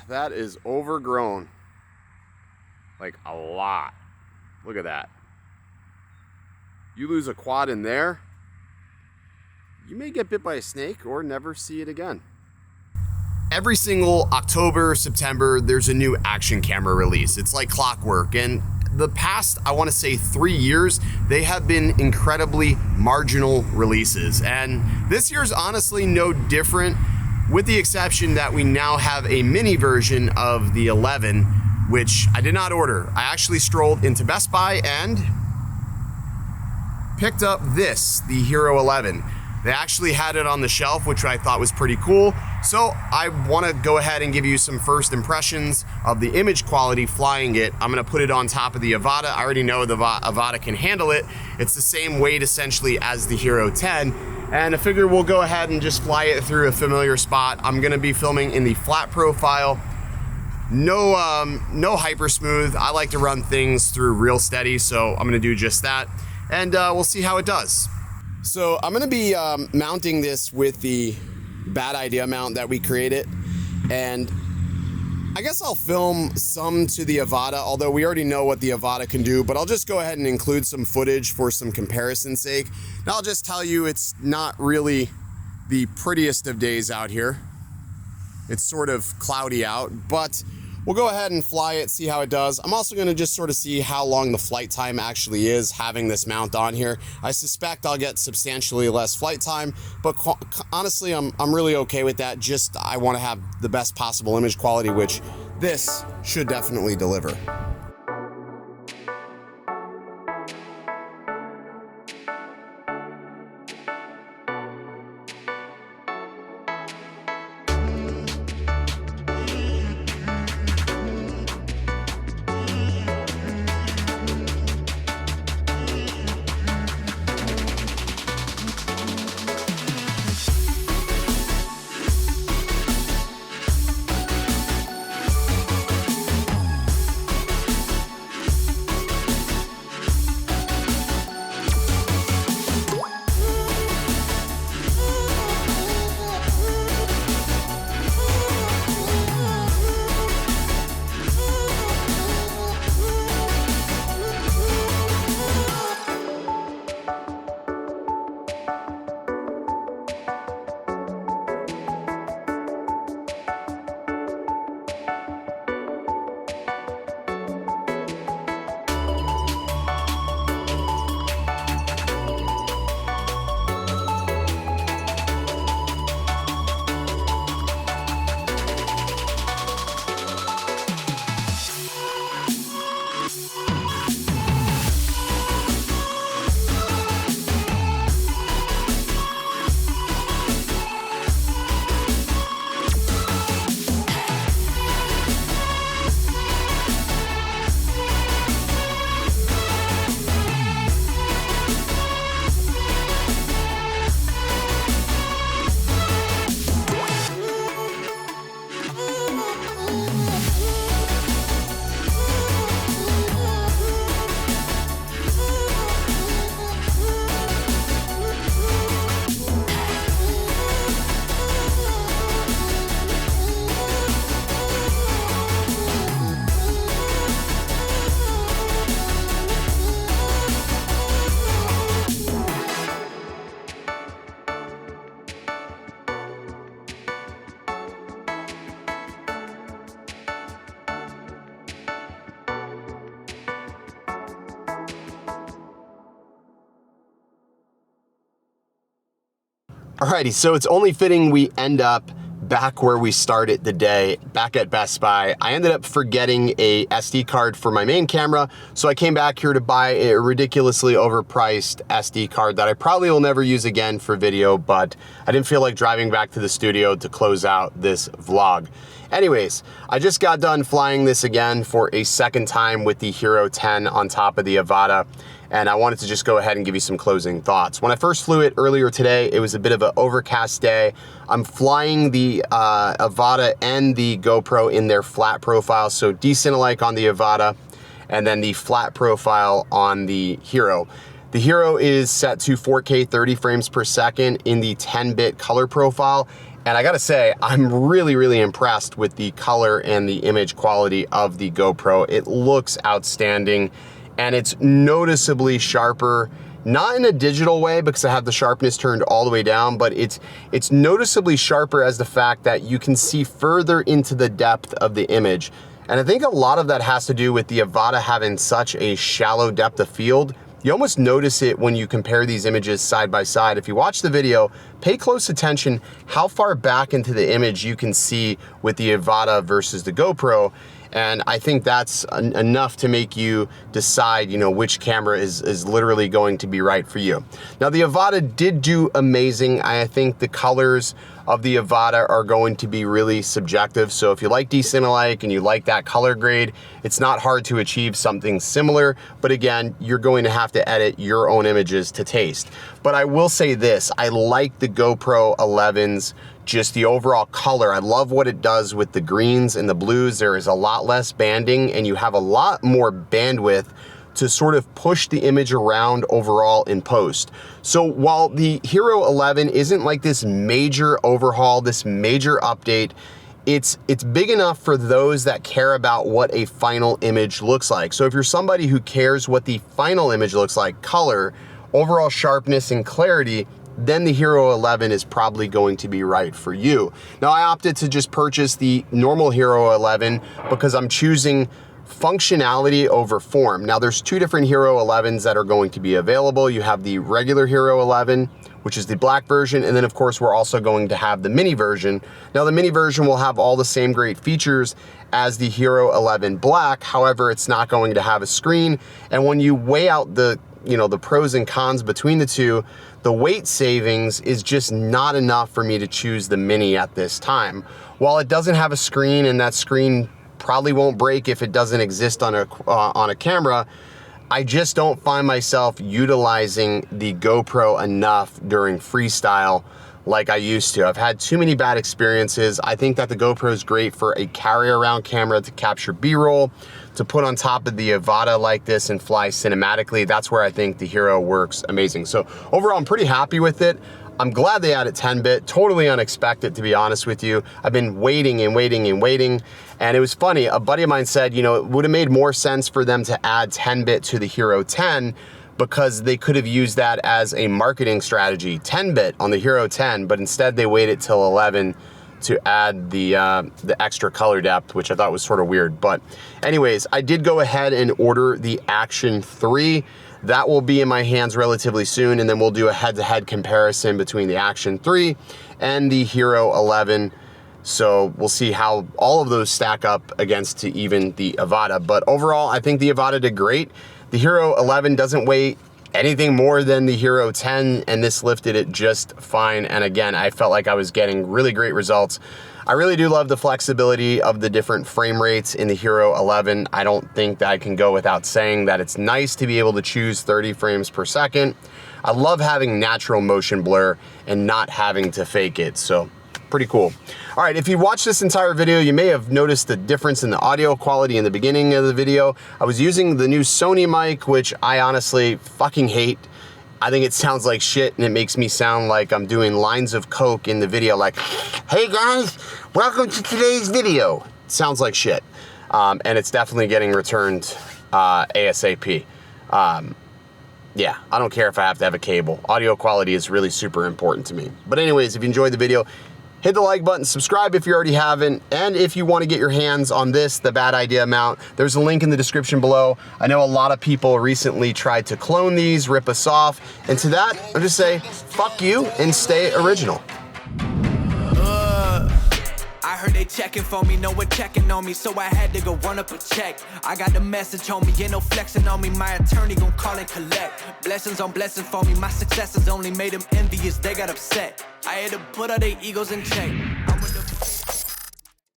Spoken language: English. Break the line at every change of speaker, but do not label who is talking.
that is overgrown. Like a lot. Look at that. You lose a quad in there, you may get bit by a snake or never see it again. Every single October, September, there's a new action camera release. It's like clockwork. And the past, I want to say 3 years, they have been incredibly marginal releases. And this year's honestly no different, with the exception that we now have a mini version of the 11, which I did not order. I actually strolled into Best Buy and picked up this, the Hero 11. They actually had it on the shelf, which I thought was pretty cool. So I want to go ahead and give you some first impressions of the image quality flying it. I'm going to put it on top of the Avata. I already know the Avata can handle it. It's the same weight essentially as the Hero 10. And I figure we'll go ahead and just fly it through a familiar spot. I'm going to be filming in the flat profile. No hyper smooth. I like to run things through real steady, so I'm going to do just that. And we'll see how it does. So I'm gonna be mounting this with the bad idea mount that we created, and I guess I'll film some to the Avata, although we already know what the Avata can do, but I'll just go ahead and include some footage for some comparison's sake. Now I'll just tell you it's not really the prettiest of days out here. It's sort of cloudy out, but we'll go ahead and fly it, see how it does. I'm also gonna just sort of see how long the flight time actually is having this mount on here. I suspect I'll get substantially less flight time, but honestly, I'm really okay with that. Just, I wanna have the best possible image quality, which this should definitely deliver. Alrighty, so it's only fitting we end up back where we started the day, back at Best Buy. I ended up forgetting a SD card for my main camera, so I came back here to buy a ridiculously overpriced SD card that I probably will never use again for video, but I didn't feel like driving back to the studio to close out this vlog. Anyways, I just got done flying this again for a second time with the Hero 10 on top of the Avata, and I wanted to just go ahead and give you some closing thoughts. When I first flew it earlier today, it was a bit of an overcast day. I'm flying the Avata and the GoPro in their flat profile, so decent alike on the Avata, and then the flat profile on the Hero. The Hero is set to 4K 30 frames per second in the 10-bit color profile, And I gotta say, I'm really impressed with the color and the image quality of the GoPro. It looks outstanding, and it's noticeably sharper, not in a digital way because I have the sharpness turned all the way down, but it's noticeably sharper as the fact that you can see further into the depth of the image. And I think a lot of that has to do with the Avata having such a shallow depth of field. You almost notice it when you compare these images side by side. If you watch the video, pay close attention how far back into the image you can see with the Avata versus the GoPro. And I think that's enough to make you decide, you know, which camera is literally going to be right for you. Now, the Avata did do amazing. I think the colors of the Avata are going to be really subjective. So if you like decent-alike and you like that color grade, it's not hard to achieve something similar. But again, you're going to have to edit your own images to taste. But I will say this, I like the GoPro 11's just the overall color. I love what it does with the greens and the blues. There is a lot less banding and you have a lot more bandwidth to sort of push the image around overall in post. So while the Hero 11 isn't like this major overhaul, this major update, it's big enough for those that care about what a final image looks like. So if you're somebody who cares what the final image looks like, color, overall sharpness and clarity, then the Hero 11 is probably going to be right for you. Now, I opted to just purchase the normal Hero 11 because I'm choosing functionality over form. Now, there's two different Hero 11s that are going to be available. You have the regular Hero 11, which is the black version, and then of course we're also going to have the mini version. Now, the mini version will have all the same great features as the Hero 11 Black. However, it's not going to have a screen, and when you weigh out the pros and cons between the two, the weight savings is just not enough for me to choose the mini at this time. While it doesn't have a screen, and that screen probably won't break if it doesn't exist on a camera, I just don't find myself utilizing the GoPro enough during freestyle like I used to. I've had too many bad experiences. I think that the GoPro is great for a carry-around camera to capture B-roll, to put on top of the Avata like this and fly cinematically. That's where I think the Hero works amazing. So overall, I'm pretty happy with it. I'm glad they added 10-bit, totally unexpected, to be honest with you. I've been waiting and waiting and waiting. And it was funny, a buddy of mine said, you know, it would have made more sense for them to add 10-bit to the Hero 10 because they could have used that as a marketing strategy, 10-bit on the Hero 10, but instead they waited till 11 to add the extra color depth, which I thought was sort of weird. But anyways, I did go ahead and order the Action 3. That will be in my hands relatively soon, and then we'll do a head-to-head comparison between the Action 3 and the Hero 11. So we'll see how all of those stack up against to even the Avata. But overall, I think the Avata did great. The Hero 11 doesn't weigh anything more than the Hero 10, and this lifted it just fine. And again, I felt like I was getting really great results. I really do love the flexibility of the different frame rates in the Hero 11. I don't think that I can go without saying that it's nice to be able to choose 30 frames per second. I love having natural motion blur and not having to fake it, so pretty cool. All right, if you watched this entire video, you may have noticed the difference in the audio quality in the beginning of the video. I was using the new Sony mic, which I honestly fucking hate. I think it sounds like shit, and it makes me sound like I'm doing lines of coke in the video, like, hey guys, welcome to today's video. It sounds like shit, and it's definitely getting returned ASAP. Yeah, I don't care if I have to have a cable. Audio quality is really super important to me. But anyways, if you enjoyed the video, hit the like button, subscribe if you already haven't, and if you want to get your hands on this, the Bad Idea mount, there's a link in the description below. I know a lot of people recently tried to clone these, rip us off, and to that, I'll just say, fuck you and stay original.
I heard they checking for me, no one checking on me, so I had to go run up a check. I got the message on me, ain't no flexing on me, my attorney gon' call and collect. Blessings on blessings for me, my successes only made them envious, they got upset. I had to put all their egos in check.